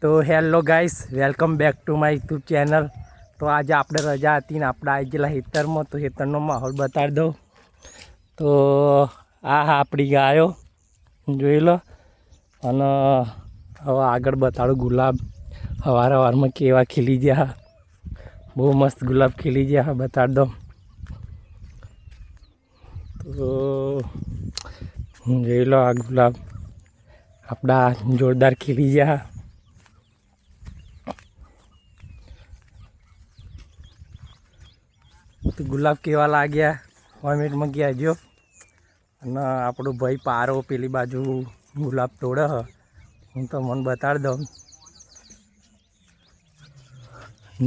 તો hello guys, welcome back to my YouTube channel. તો આજે આપણે રજા હતી ને આપણે આવી ગયેલા ખેતરમાં, તો ખેતરનો માહોલ બતાડી દઉં। તો આ આપણી ગાયો જોઈ લો, અને હવે આગળ બતાડું ગુલાબ સવારમાં કેવા ખીલી ગયા, બહુ મસ્ત ગુલાબ ખીલી ગયા, બતાડી દઉં। તો જોઈ લો, આ ગુલાબ આપણા જોરદાર ખીલી ગયા। તો ગુલાબ કેવા લાગ્યા કોમેન્ટમાં કહેજો। અને આપણો ભાઈ પારો પેલી બાજુ ગુલાબ તોડે હ, હું તો મને બતાડી દઉં।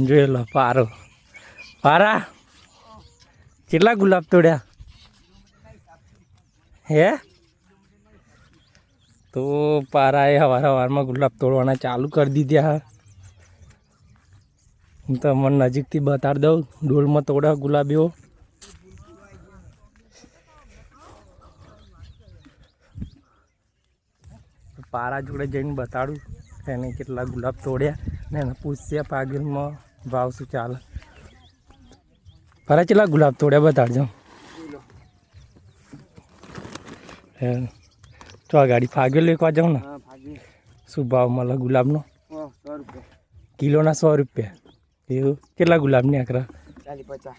જોઈ લો પારો, પારા કેટલા ગુલાબ તોડ્યા હે? તો પારાએ સવારમાં ગુલાબ તોડવાના ચાલુ કરી દીધા હા। હું તો મને નજીકથી બતાડી દઉં, ડોલમાં તોડે ગુલાબીઓ। પારા જોડે જઈને બતાડું એને કેટલા ગુલાબ તોડ્યા ને એને પૂછશે પાગલમાં ભાવ શું ચાલે। પારા કેટલા ગુલાબ તોડ્યા બતાડજો। તો આ ગાડી ફાગ્યો લેવા જાઉં ને, શું ભાવ મળે ગુલાબનો? કિલોના 100 રૂપિયા। એવું કેટલા ગુલાબની આકરા? 40-50।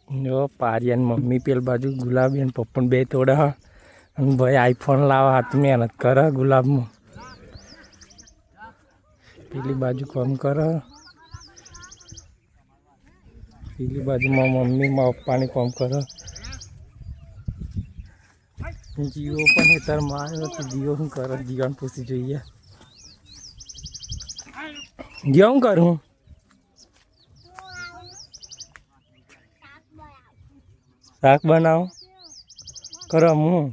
જો પારિયાની મમ્મી પેલ બાજુ ગુલાબ એને પપ્પન બે તોડે હ, અને ભાઈ આઈફોન લાવવા હાથ મહેનત કરે ગુલાબમાં। પેલી બાજુ કામ કરે, પેલી બાજુમાં મમ્મી માં પપ્પાની કામ કરે। જીવો પણ હેતરમાં આવ્યો તો જીવો શું કરે, જીવાને પૂછી જોઈએ। જીવો શું કરું? શાક બનાવો કરો હું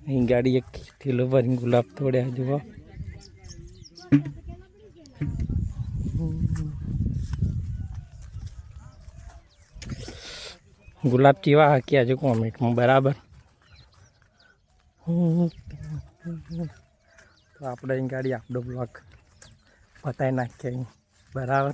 અહીં ગાડી એક થેલો ભરીને ગુલાબ તોડ્યા જુઓ। ગુલાબ કેવા હાક્યા છે કોમેન્ટમાં, બરાબર? તો આપણે અહીં ગાડી આપણો બ્લોક પતાવી નાખીએ, બરાબર?